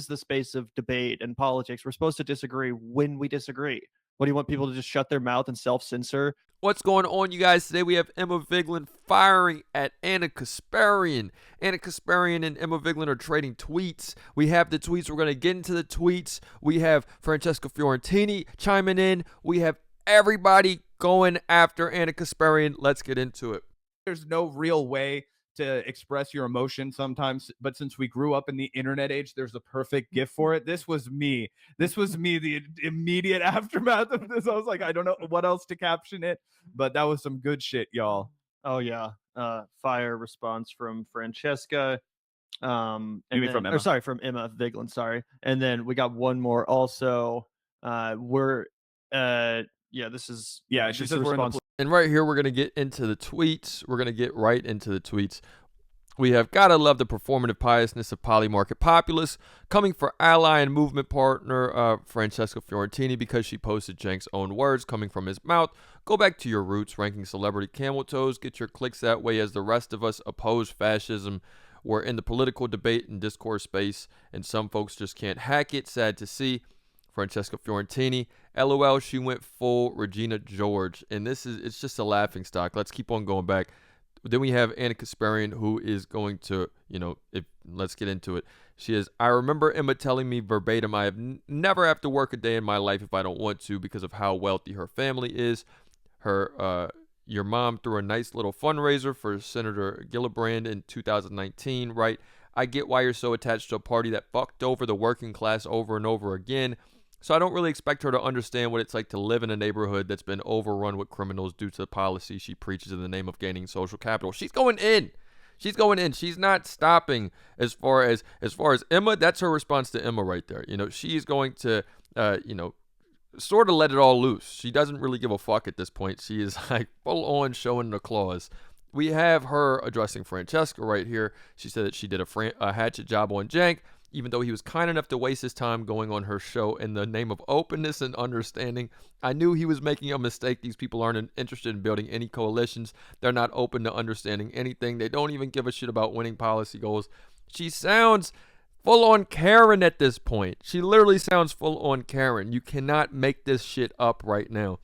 is the space of debate and politics. We're supposed to disagree when we disagree. What do you want people to just shut their mouth and self-censor? What's going on, you guys? Today we have Emma Vigeland firing at Ana Kasparian. Ana Kasparian and Emma Vigeland are trading tweets. We have the tweets. We're going to get into the tweets. We have Francesca Fiorentini chiming in. We have everybody going after Ana Kasparian. Let's get into it. There's no real way to express your emotion sometimes, but since we grew up in the internet age, there's a perfect gift for it. This was me, the immediate aftermath of this. I was like, I don't know what else to caption it, but that was some good shit, y'all. Oh yeah. Fire response from Francesca. From Emma? From Emma Vigeland, sorry. And then we got one more also. This is she says we're in the And right here, we're going to get into the tweets. We're going to get right into the tweets. We have gotta love the performative piousness of polymarket populists coming for ally and movement partner Francesca Fiorentini because she posted Cenk's own words coming from his mouth. Go back to your roots, ranking celebrity camel toes. Get your clicks that way as the rest of us oppose fascism. We're in the political debate and discourse space, and some folks just can't hack it. Sad to see. Francesca Fiorentini, LOL, she went full Regina George. And it's just a laughing stock. Let's keep on going back. Then we have Ana Kasparian, who is going to, let's get into it. She is, I remember Emma telling me verbatim, I have never have to work a day in my life if I don't want to because of how wealthy her family is. Your mom threw a nice little fundraiser for Senator Gillibrand in 2019, right? I get why you're so attached to a party that fucked over the working class over and over again. So I don't really expect her to understand what it's like to live in a neighborhood that's been overrun with criminals due to the policy she preaches in the name of gaining social capital. She's going in. She's not stopping as far as Emma. That's her response to Emma right there. She's going to, sort of let it all loose. She doesn't really give a fuck at this point. She is like full on showing the claws. We have her addressing Francesca right here. She said that she did a hatchet job on Cenk, even though he was kind enough to waste his time going on her show in the name of openness and understanding. I knew he was making a mistake. These people aren't interested in building any coalitions. They're not open to understanding anything. They don't even give a shit about winning policy goals. She sounds full on Karen at this point. She literally sounds full on Karen. You cannot make this shit up right now.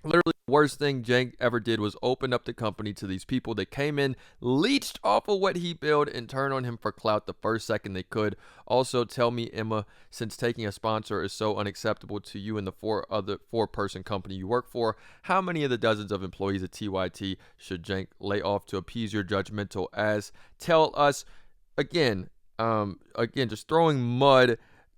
Literally, the worst thing Cenk ever did was open up the company to these people that came in, leached off of what he built, and turned on him for clout the first second they could. Also, tell me, Emma, since taking a sponsor is so unacceptable to you and the four-person company you work for, how many of the dozens of employees at TYT should Cenk lay off to appease your judgmental ass? Tell us, again, just throwing mud.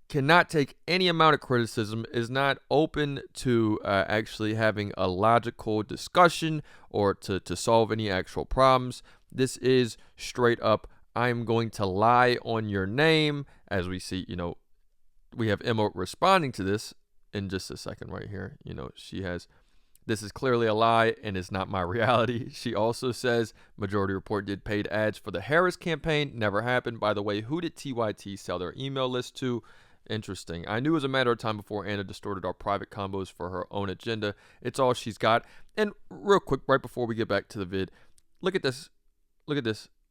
Cannot take any amount of criticism, is not open to actually having a logical discussion or to solve any actual problems. This is straight up, I'm going to lie on your name. As we see, we have Emma responding to this in just a second right here. She has, this is clearly a lie and it's not my reality. She also says, Majority Report did paid ads for the Harris campaign. Never happened. By the way, who did TYT sell their email list to? Interesting. I knew it was a matter of time before Ana distorted our private combos for her own agenda. It's all she's got. And real quick, right before we get back to the vid, look at this.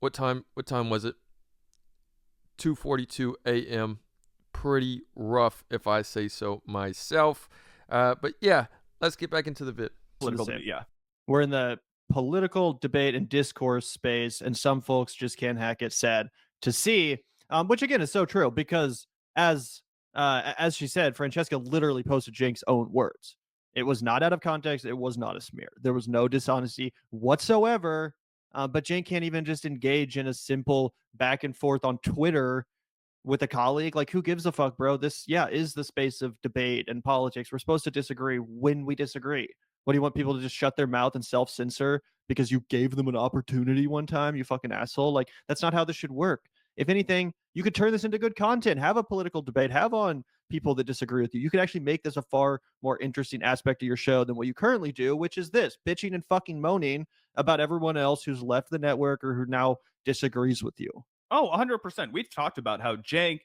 What time was it? 2:42 a.m. Pretty rough, if I say so myself. But yeah, let's get back into the vid. We're in the political debate and discourse space, and some folks just can't hack it. Sad to see, which again is so true because as she said, Francesca literally posted Cenk's own words. It was not out of context. It was not a smear. There was no dishonesty whatsoever. But Cenk can't even just engage in a simple back and forth on Twitter with a colleague. Like, who gives a fuck, bro? This, is the space of debate and politics. We're supposed to disagree when we disagree. What do you want people to just shut their mouth and self-censor because you gave them an opportunity one time, you fucking asshole? Like, that's not how this should work. If anything, you could turn this into good content, have a political debate, have on people that disagree with you. You could actually make this a far more interesting aspect of your show than what you currently do, which is this, bitching and fucking moaning about everyone else who's left the network or who now disagrees with you. Oh, 100%. We've talked about how Cenk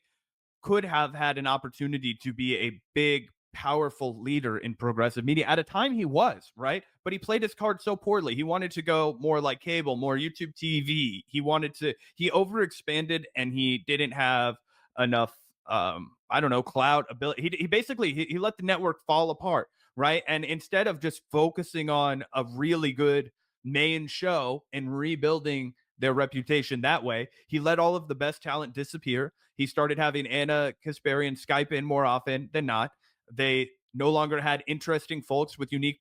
could have had an opportunity to be a big, powerful leader in progressive media. At a time he was, right? But he played his card so poorly. He wanted to go more like cable, more YouTube TV. He overexpanded and he didn't have enough I don't know, clout ability. He basically he let the network fall apart, right? And instead of just focusing on a really good main show and rebuilding their reputation that way, he let all of the best talent disappear. He started having Ana Kasparian Skype in more often than not. They no longer had interesting folks with unique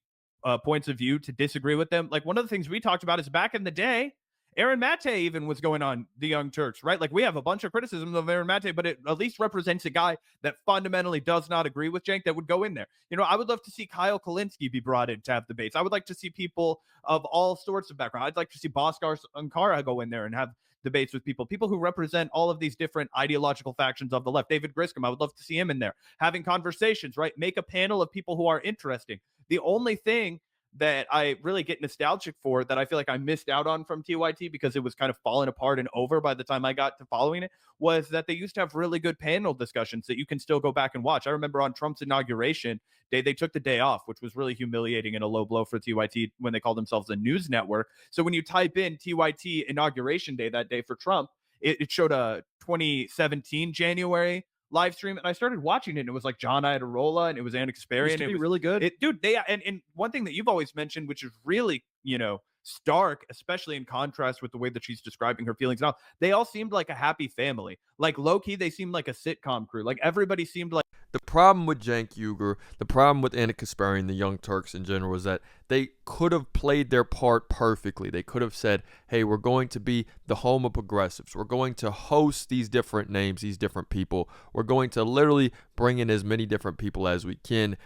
points of view to disagree with them. Like one of the things we talked about is back in the day, Aaron Mate even was going on the Young Turks, right? Like we have a bunch of criticisms of Aaron Mate, but it at least represents a guy that fundamentally does not agree with Cenk that would go in there. You know, I would love to see Kyle Kalinske be brought in to have debates. I would like to see people of all sorts of background. I'd like to see Bhaskar Ankara go in there and have debates with people who represent all of these different ideological factions of the left. David Griscom, I would love to see him in there having conversations, right? Make a panel of people who are interesting. The only thing that I really get nostalgic for that I feel like I missed out on from TYT because it was kind of falling apart and over by the time I got to following it was that they used to have really good panel discussions that you can still go back and watch. I remember on Trump's inauguration day, they took the day off, which was really humiliating and a low blow for TYT when they called themselves a news network. So when you type in TYT inauguration day that day for Trump, it showed a 2017 January live stream, and I started watching it, and it was like John Iadarola, and it was Ana Kasparian. It was really good. Dude, they and one thing that you've always mentioned, which is really, stark, especially in contrast with the way that she's describing her feelings now, they all seemed like a happy family. Like low-key, they seemed like a sitcom crew. Like everybody seemed like The problem with Cenk Uygur, the problem with Ana Kasparian, the Young Turks in general, is that they could have played their part perfectly. They could have said, hey, we're going to be the home of progressives. We're going to host these different names, these different people. We're going to literally bring in as many different people as we can.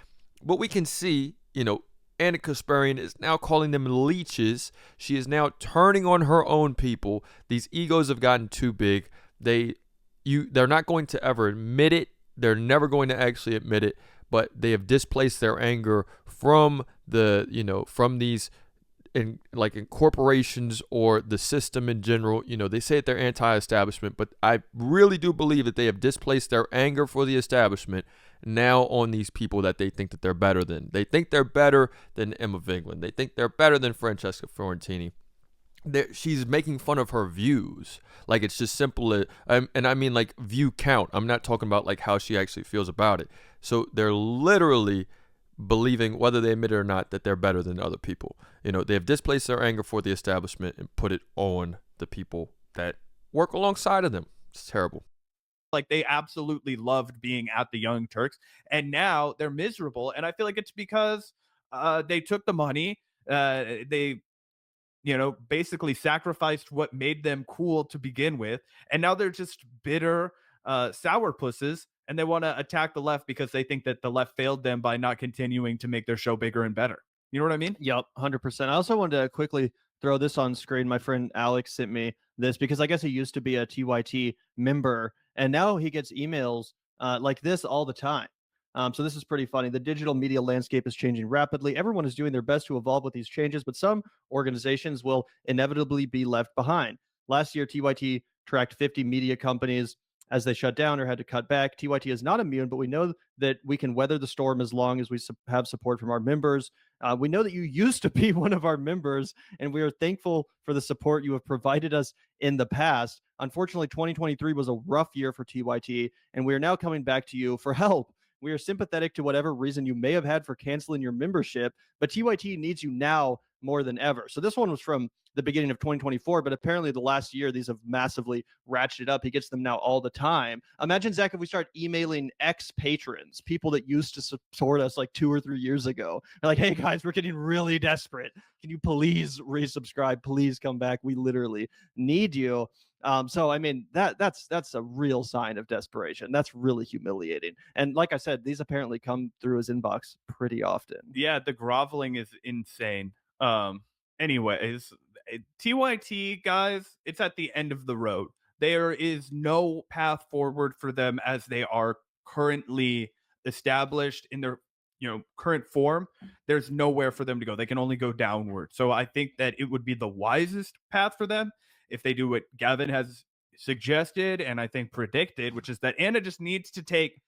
But we can see, Ana Kasparian is now calling them leeches. She is now turning on her own people. These egos have gotten too big. They're not going to ever admit it. They're never going to actually admit it, but they have displaced their anger from from these in corporations or the system in general. They say that they're anti-establishment, but I really do believe that they have displaced their anger for the establishment now on these people that they think that they're better than. They think they're better than Emma Vigeland. They think they're better than Francesca Fiorentini. She's making fun of her views. Like it's just simple. And I mean like view count. I'm not talking about like how she actually feels about it. So they're literally believing, whether they admit it or not, that they're better than other people. They have displaced their anger for the establishment and put it on the people that work alongside of them. It's terrible. like they absolutely loved being at the Young Turks, and now they're miserable. And I feel like it's because they took the money. They basically sacrificed what made them cool to begin with. And now they're just bitter sourpusses, and they want to attack the left because they think that the left failed them by not continuing to make their show bigger and better. You know what I mean? Yep, 100%. I also wanted to quickly throw this on screen. My friend Alex sent me this because I guess he used to be a TYT member, and now he gets emails like this all the time. So this is pretty funny. The digital media landscape is changing rapidly. Everyone is doing their best to evolve with these changes, but some organizations will inevitably be left behind. Last year, TYT tracked 50 media companies as they shut down or had to cut back. TYT is not immune, but we know that we can weather the storm as long as we have support from our members. We know that you used to be one of our members, and we are thankful for the support you have provided us in the past. Unfortunately, 2023 was a rough year for TYT, and we are now coming back to you for help. We are sympathetic to whatever reason you may have had for canceling your membership, but TYT needs you now more than ever. So this one was from the beginning of 2024, but apparently the last year, these have massively ratcheted up. He gets them now all the time. Imagine, Zach, if we start emailing ex-patrons, people that used to support us like 2 or 3 years ago. They're like, hey guys, we're getting really desperate. Can you please resubscribe? Please come back. We literally need you. So I mean that's a real sign of desperation. That's really humiliating. And like I said, these apparently come through his inbox pretty often. Yeah, the groveling is insane. Anyways, TYT guys, it's at the end of the road. There is no path forward for them as they are currently established in their current form. There's nowhere for them to go. They can only go downward. So I think that it would be the wisest path for them if they do what Gavin has suggested and I think predicted, which is that Ana just needs to take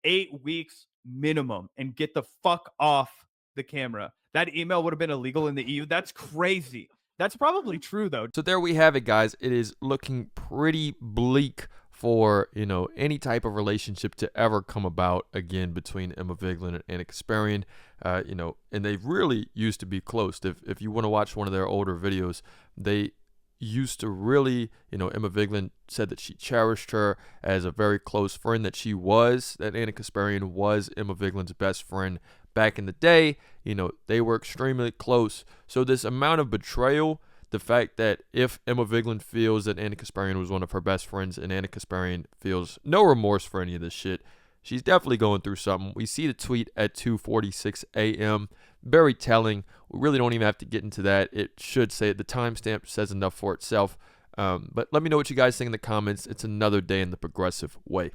8 weeks minimum and get the fuck off the camera. That email would have been illegal in the EU. That's crazy. That's probably true, though. So there we have it, guys. It is looking pretty bleak for, any type of relationship to ever come about again between Emma Vigeland and Ana Kasparian. And they really used to be close. If you want to watch one of their older videos, they used to really, Emma Vigeland said that she cherished her as a very close friend, that Ana Kasparian was Emma Vigeland's best friend back in the day. They were extremely close. So this amount of betrayal, the fact that if Emma Vigeland feels that Ana Kasparian was one of her best friends and Ana Kasparian feels no remorse for any of this shit, she's definitely going through something. We see the tweet at 2:46 a.m. Very telling. We really don't even have to get into that. It should say the timestamp says enough for itself. But let me know what you guys think in the comments. It's another day in the progressive way.